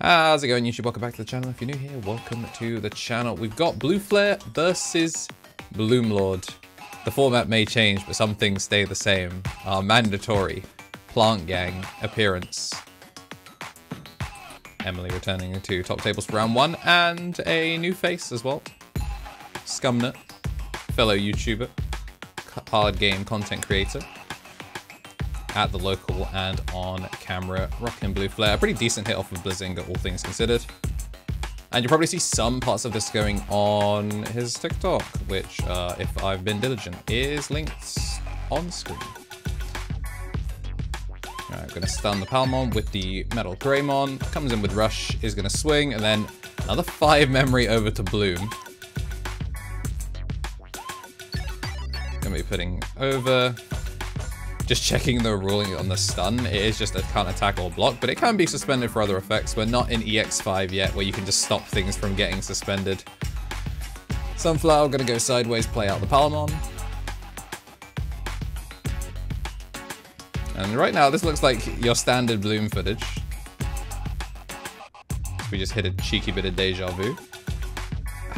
How's it going, YouTube? Welcome back to the channel. If you're new here, welcome to the channel. We've got Blue Flare versus Bloomlord. The format may change, but some things stay the same. Our mandatory plant gang appearance. Emily returning to top tables for round 1, and a new face as well. Scumnut, fellow YouTuber, hard game content creator. At the local and on camera, rocking Blue Flare. A pretty decent hit off of Blizzinga, all things considered. And you'll probably see some parts of this going on his TikTok, which, if I've been diligent, is linked on screen. Alright, gonna stun the Palmon with the Metal Greymon. Comes in with Rush, is gonna swing, and then another 5 memory over to Bloom. Gonna be putting over. Just checking the ruling on the stun. It is just a can't attack or block, but it can be suspended for other effects. We're not in EX5 yet, where you can just stop things from getting suspended. Sunflower gonna go sideways, play out the Palmon. And right now, this looks like your standard Bloom footage. We just hit a cheeky bit of deja vu.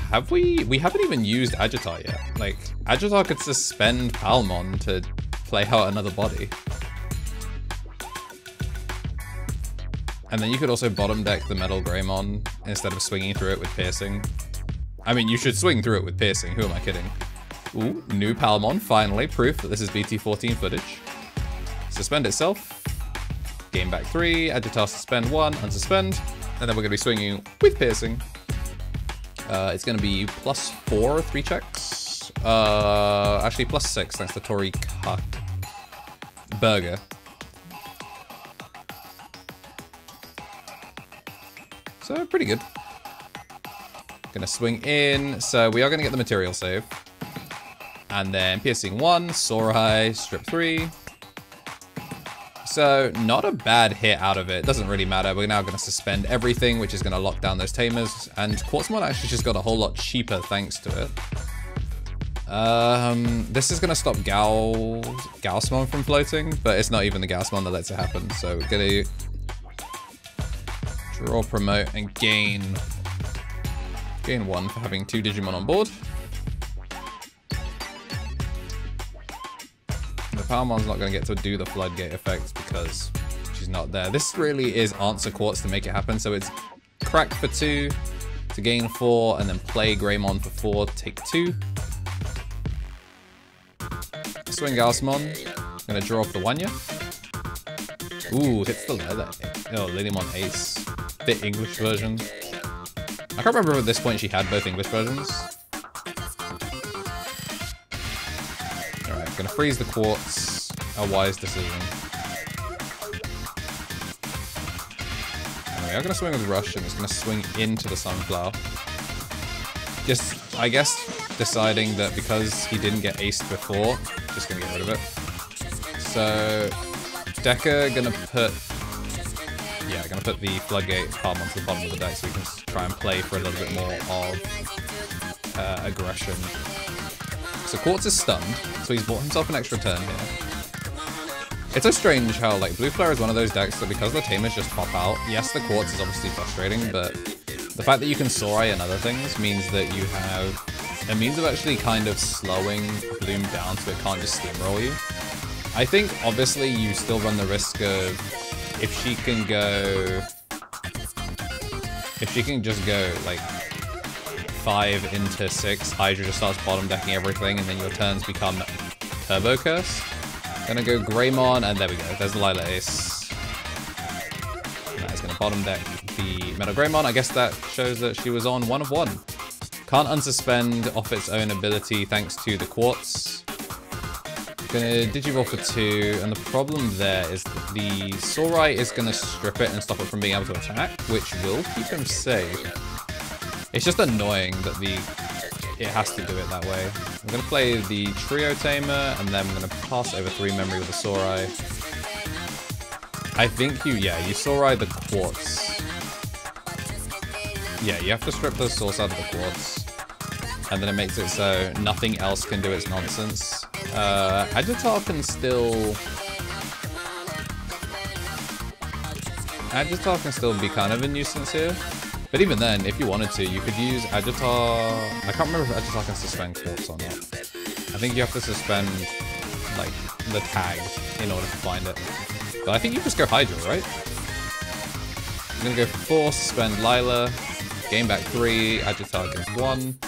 Have we? We haven't even used Agitar yet. Like, Agitar could suspend Palmon to play out another body. And then you could also bottom deck the Metal Greymon instead of swinging through it with Piercing. I mean, you should swing through it with Piercing, who am I kidding? Ooh, new Palmon, finally, proof that this is BT14 footage. Suspend itself, gain back 3, Agitar suspend 1, unsuspend, and then we're going to be swinging with Piercing. It's going to be +4, 3 checks. Actually +6 thanks to Tori Burger. So pretty good. Gonna swing in, so we are gonna get the material save. And then piercing 1, Sorai, strip 3. So not a bad hit out of it, doesn't really matter. We're now gonna suspend everything, which is gonna lock down those tamers. And Quartzmon actually just got a whole lot cheaper thanks to it. This is gonna stop Gaussmon from floating, but it's not even the Gaussmon that lets it happen. So we're gonna draw, promote, and gain 1 for having 2 Digimon on board. The Palmon's not gonna get to do the floodgate effect because she's not there. This really is answer Quartz to make it happen. So it's crack for 2 to gain 4, and then play Greymon for 4, take 2. Swing Gaussmon. Gonna draw off the Wanya. Ooh, hits the leather. Oh, Lilymon Ace. The English version. I can't remember if at this point she had both English versions. Alright, gonna freeze the Quartz. A wise decision. And we are gonna swing with Rush, and it's gonna swing into the Sunflower. Just, I guess, deciding that because he didn't get aced before, just gonna get rid of it. So, Decker gonna put the Floodgate Palmon to the bottom of the deck so we can try and play for a little bit more of aggression. So Quartz is stunned, so he's bought himself an extra turn here. It's so strange how, like, Blue Flare is one of those decks that because the tamers just pop out, yes, the Quartz is obviously frustrating, but the fact that you can Sorai and other things means that you have a means of actually kind of slowing Bloom down so it can't just steamroll you. I think, obviously, you still run the risk of if she can just go, like, 5 into 6, Hydra just starts bottom decking everything, and then your turns become Turbo Curse. Gonna go Greymon, and there we go, there's the Lila Ace. That is gonna bottom deck the Metal Greymon. I guess that shows that she was on 1 of 1. Can't unsuspend off its own ability thanks to the Quartz. Gonna Digivolve for 2, and the problem there is that the Sorai is gonna strip it and stop it from being able to attack, which will keep him safe. It's just annoying that it has to do it that way. I'm gonna play the Trio Tamer, and then I'm gonna pass over 3 memory with the Sorai. I think you Sorai the Quartz. Yeah, you have to strip the source out of the Quartz. And then it makes it so nothing else can do its nonsense. Agitar can still Agitar can still be kind of a nuisance here. But even then, if you wanted to, you could use Agitar. I can't remember if Agitar can suspend Quartz or not. I think you have to suspend, like, the tag in order to find it. But I think you just go Hydra, right? I'm gonna go for 4, suspend Lila, gain back 3, Agitar gives 1.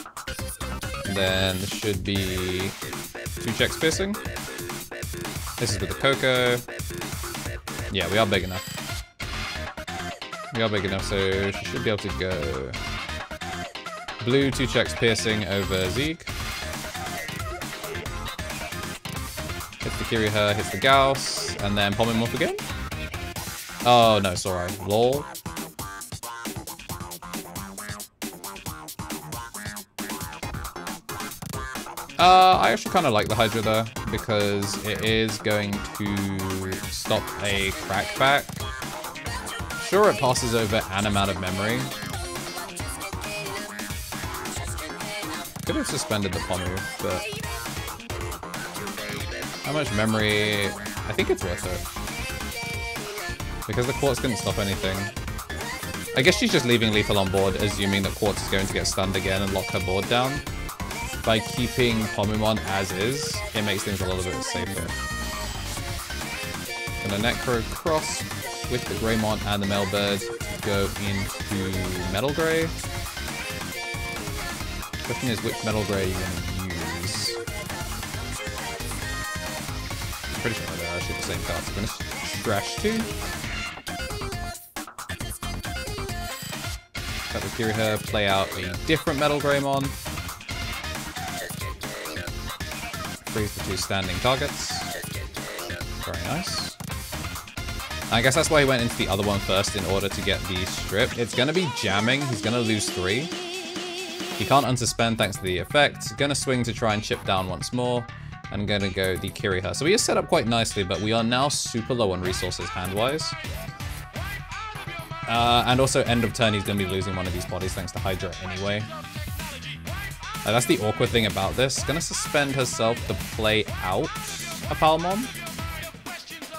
And then this should be 2 checks piercing. This is with the Coco. Yeah, we are big enough. We are big enough, so she should be able to go blue 2 checks piercing over Zeeg. Hits the Kiriha, hits the Gauss, and then Polymorph again. Oh no, sorry. Lol. I actually kind of like the Hydra there, because it is going to stop a crackback. Sure, it passes over an amount of memory. Could have suspended the Pomu, but how much memory? I think it's worth it. Because the Quartz didn't stop anything. I guess she's just leaving lethal on board, assuming that Quartz is going to get stunned again and lock her board down. By keeping Pomumon as is, it makes things a little bit safer. Gonna Necro cross with the Greymon and the Mailbird to go into Metal Grey. Question is, which Metal Grey are you gonna use? I'm pretty sure they're actually the same cards. I'm gonna Trash 2. Cut the Kiriha, play out a different Metal Greymon. Freeze the 2 standing targets. Very nice. I guess that's why he went into the other one first in order to get the strip. It's going to be jamming. He's going to lose 3. He can't unsuspend thanks to the effect. Going to swing to try and chip down once more. I'm going to go the Kiriha. So he is set up quite nicely, but we are now super low on resources hand-wise. And also end of turn, he's going to be losing one of these bodies thanks to Hydra anyway. That's the awkward thing about this. Gonna suspend herself to play out a Palmon.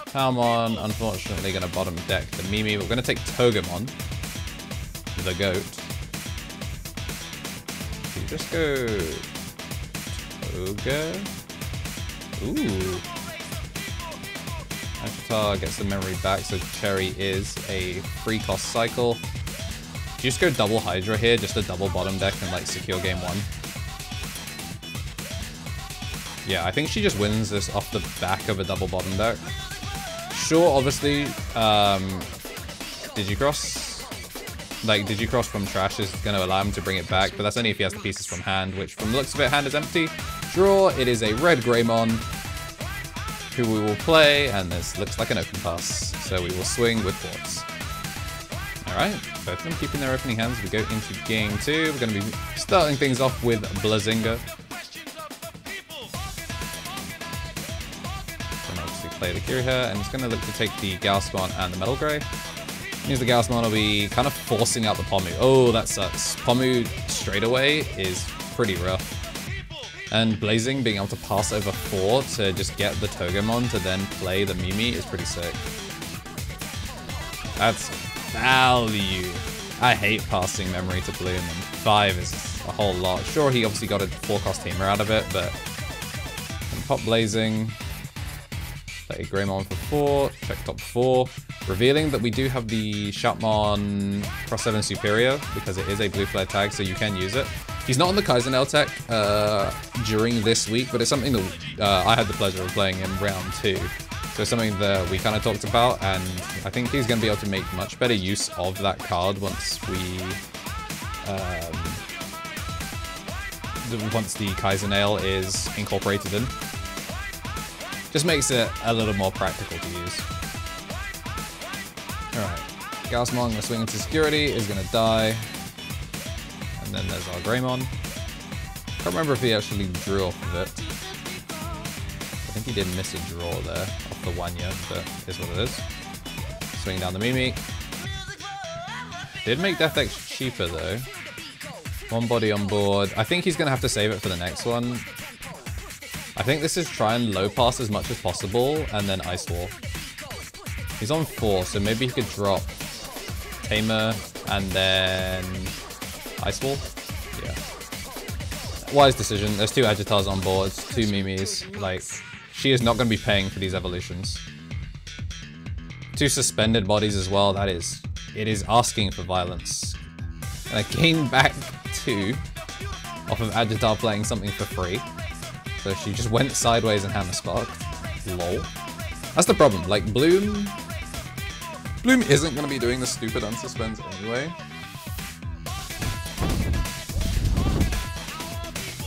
Palmon, unfortunately, gonna bottom deck the Mimi. We're gonna take Togemon, the goat. So you just go Toga. Ooh. Agitar gets the memory back, so Cherry is a free cost cycle. You just go double Hydra here, just a double bottom deck and like secure game 1. Yeah, I think she just wins this off the back of a double bottom deck. Sure, obviously, Digicross, like Digicross from trash is going to allow him to bring it back, but that's only if he has the pieces from hand, which from the looks of it, hand is empty. Draw, it is a red Greymon, who we will play, and this looks like an open pass, so we will swing with Quartz. Alright, both of them keeping their opening hands. We go into game 2. We're going to be starting things off with Blazinga. Gonna obviously play the Kiriha, and it's going to look to take the Gaussmon and the Metal Grey. Means the Gaussmon will be kind of forcing out the Pomu. Oh, that sucks. Pomu straight away is pretty rough. And Blazing being able to pass over 4 to just get the Togemon to then play the Mimi is pretty sick. That's value. I hate passing memory to Bloom, and 5 is a whole lot. Sure, he obviously got a 4-cost Tamer out of it, but pop Blazing, play Greymon for 4, check top 4, revealing that we do have the Shoutmon Cross 7 Superior, because it is a blue flare tag, so you can use it. He's not on the KnTElixar tech during this week, but it's something that I had the pleasure of playing in round 2. So it's something that we kind of talked about, and I think he's going to be able to make much better use of that card once we... once the KnTElixar is incorporated in. Just makes it a little more practical to use. Alright, Gaussmon gonna swing into security, is gonna die. And then there's our Greymon. Can't remember if he actually drew off of it. I think he did miss a draw there off the Wanya, but is what it is. Swing down the Mimi. Did make Death X cheaper though. 1 body on board. I think he's gonna have to save it for the next one. I think this is try and low pass as much as possible and then Ice Wall. He's on 4, so maybe he could drop Tamer, and then Ice Wall. Yeah. Wise decision. There's 2 Agitars on board, 2 Mimis. Like, she is not going to be paying for these evolutions. 2 suspended bodies as well. That is, it is asking for violence. And I gained back 2 off of Agitar playing something for free. So she just went sideways and Hammer Sparked. Lol. That's the problem. Like, Bloom isn't going to be doing the stupid unsuspends anyway.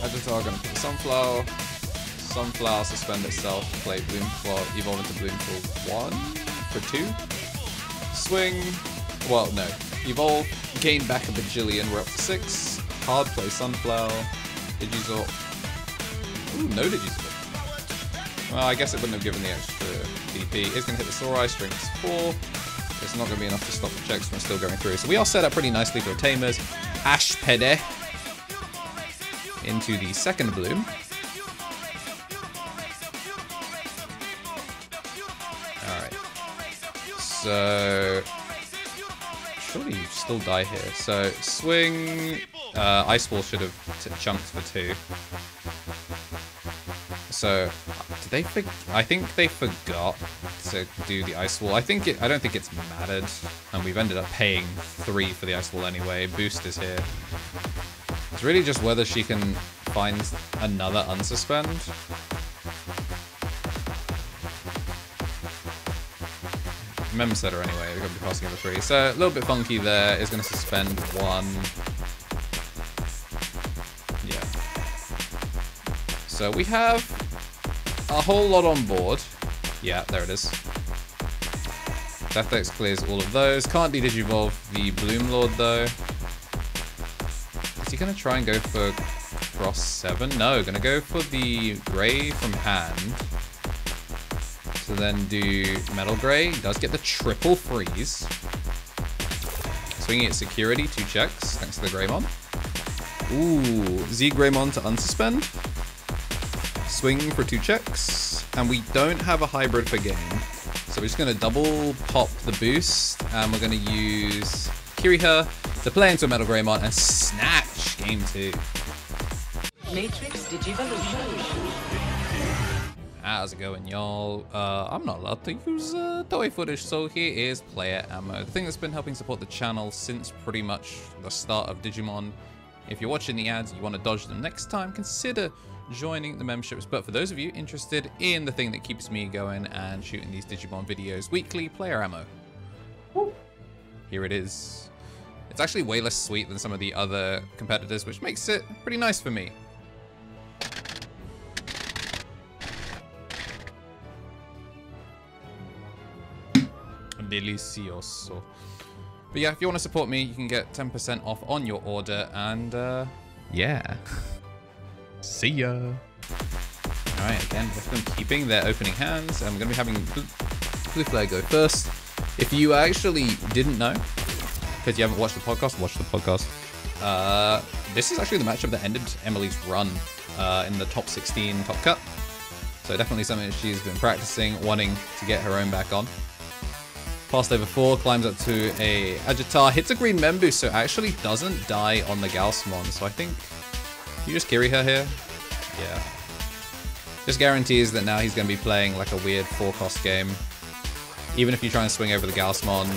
Agitar going to play Sunflower. Sunflower suspend itself, play Bloom, well, evolve into Bloom for 1, for 2. Swing, well, no. Evolve, gain back a bajillion, we're up to 6. Hard play Sunflower. Digizor. Ooh, no Digizor. Well, I guess it wouldn't have given the extra DP. It's going to hit the Sorai, strength 4. It's not going to be enough to stop the checks from still going through. So we are set up pretty nicely for Tamers. Ashpede into the second Bloom. Alright. So surely you still die here. So swing. Ice Wall should have chunked for 2. So did they I think they forgot to do the Ice Wall. I don't think it's mattered, and we've ended up paying 3 for the Ice Wall anyway. Boost is here. It's really just whether she can find another unsuspend. Mem setter anyway, they're going to be passing over 3. So a little bit funky there, is going to suspend 1. Yeah. So we have a whole lot on board. Yeah, there it is. Deathx clears all of those. Can't de-digivolve the Bloomlord though. Is he going to try and go for cross 7? No, going to go for the Grey from hand. So then do Metal Grey. Does get the triple freeze. Swinging at security, 2 checks, thanks to the Greymon. Ooh, Z Greymon to unsuspend. Swing for 2 checks. And we don't have a hybrid for game. So we're just going to double pop the boost. And we're going to use Kiriha to play into a Metal Greymon and snatch game 2. Matrix Digivolution. How's it going, y'all? I'm not allowed to use toy footage, so here is player ammo. The thing that's been helping support the channel since pretty much the start of Digimon. If you're watching the ads, you want to dodge them next time, consider joining the memberships. But for those of you interested in the thing that keeps me going and shooting these Digimon videos weekly, player ammo. Woo. Here it is. It's actually way less sweet than some of the other competitors, which makes it pretty nice for me. Delicioso. But yeah, if you want to support me, you can get 10% off on your order, and yeah. See ya. Alright, again, with them keeping their opening hands, and we're going to be having Blue Flare go first. If you actually didn't know, because you haven't watched the podcast, watch the podcast. This is actually the matchup that ended Emily's run in the top 16 top cut. So definitely something that she's been practicing, wanting to get her own back on. Passed over 4, climbs up to a Agitar, hits a green Memboost, so actually doesn't die on the Gaogamon. So I think you just carry her here. Yeah. Just guarantees that now he's going to be playing like a weird 4-cost game. Even if you try and swing over the Gaogamon.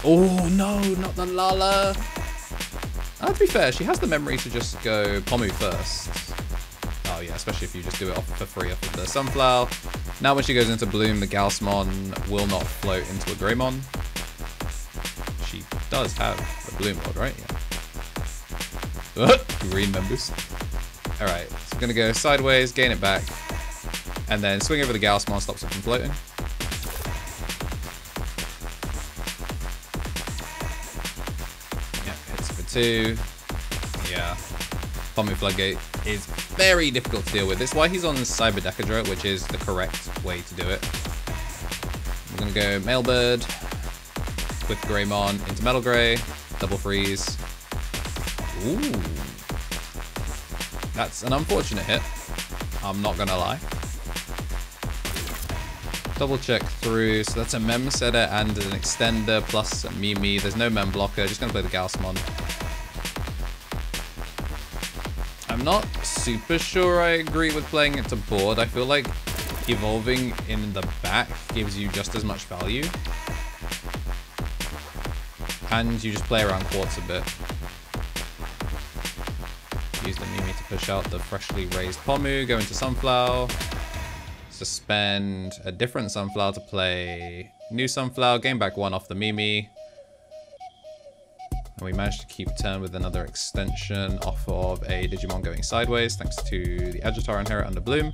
Oh no, not the Lala. To be fair, she has the memory to just go Pomu first. Oh yeah, especially if you just do it off for free off of the Sunflower. Now when she goes into Bloom, the Gaogamon will not float into a Greymon. She does have a Bloomlord, right? Yeah. Green Memboost. Alright, so I'm going to go sideways, gain it back, and then swing over the Gaogamon, stops it from floating. Yeah, hits for 2. Yeah. Pomu Floodgate is very difficult to deal with. That's why he's on Cyber Decadra, which is the correct way to do it. I'm going to go Mailbird with Greymon into Metal Grey, double freeze. Ooh. That's an unfortunate hit. I'm not going to lie. double check through. So that's a mem setter and an extender plus a Mimi. There's no mem blocker. Just gonna play the gaogamon. I'm not super sure I agree with playing it to board. I feel like evolving in the back gives you just as much value. And you just play around quartz a bit. Use the Mimi to push out the freshly raised Pomu, go into Sunflower. Suspend a different Sunflower to play new Sunflower, gain back 1 off the Mimi. And we managed to keep turn with another extension off of a Digimon going sideways, thanks to the Agitar inherit under Bloom.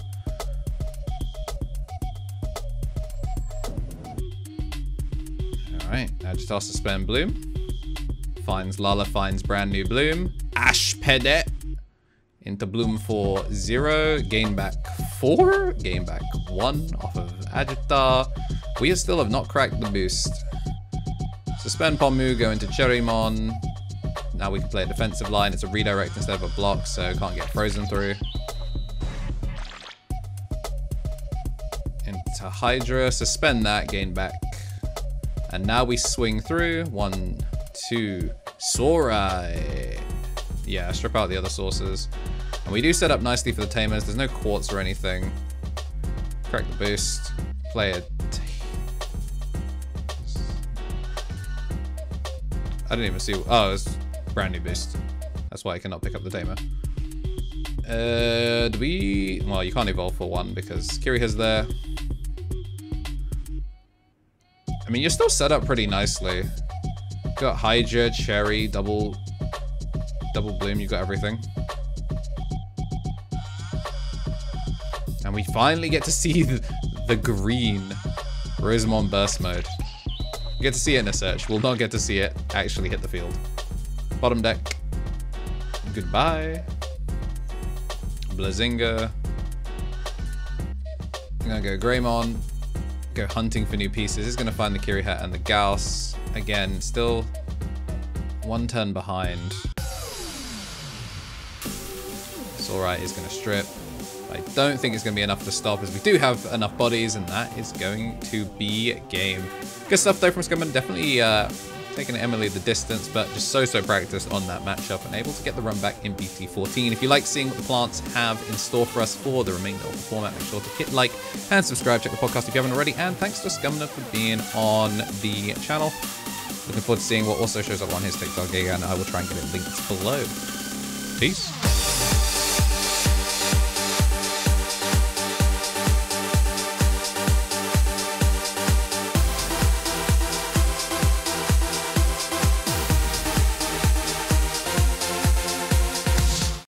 Alright, Agitar suspend Bloom. Finds Lala, finds brand new Bloom. Ashpedet into Bloom for 0. Gain back 4. Gain back 1 off of Agitar. We still have not cracked the boost. Suspend Pomu, go into Cherrymon. Now we can play a defensive line. It's a redirect instead of a block, so can't get frozen through. Into Hydra, suspend that, gain back. And now we swing through. 1, 2, Sorai. Yeah, strip out the other sources. And we do set up nicely for the tamers. There's no quartz or anything. Crack the boost. Play a... I didn't even see... Oh, it's brand new boost. That's why I cannot pick up the tamer. Do we... Well, you can't evolve for 1 because Kiriha's there. I mean, you're still set up pretty nicely. Got Hydra, Cherry, double Bloom, you got everything. And we finally get to see the green Rosamond burst mode. We get to see it in a search. We'll not get to see it actually hit the field. Bottom deck. Goodbye. Blazinga. I'm gonna go Greymon. Go hunting for new pieces. He's gonna find the Kiriha and the Gauss. Again, still 1 turn behind. Sorai is gonna strip. I don't think it's going to be enough to stop, as we do have enough bodies, and that is going to be game. Good stuff though from Scumman. Definitely taking Emily the distance, but just so practiced on that matchup and able to get the run back in BT14. If you like seeing what the plants have in store for us for the remainder of the format, make sure to hit like and subscribe. Check the podcast if you haven't already, and thanks to Scumman for being on the channel. Looking forward to seeing what also shows up on his TikTok gig, and I will try and get it linked below. Peace.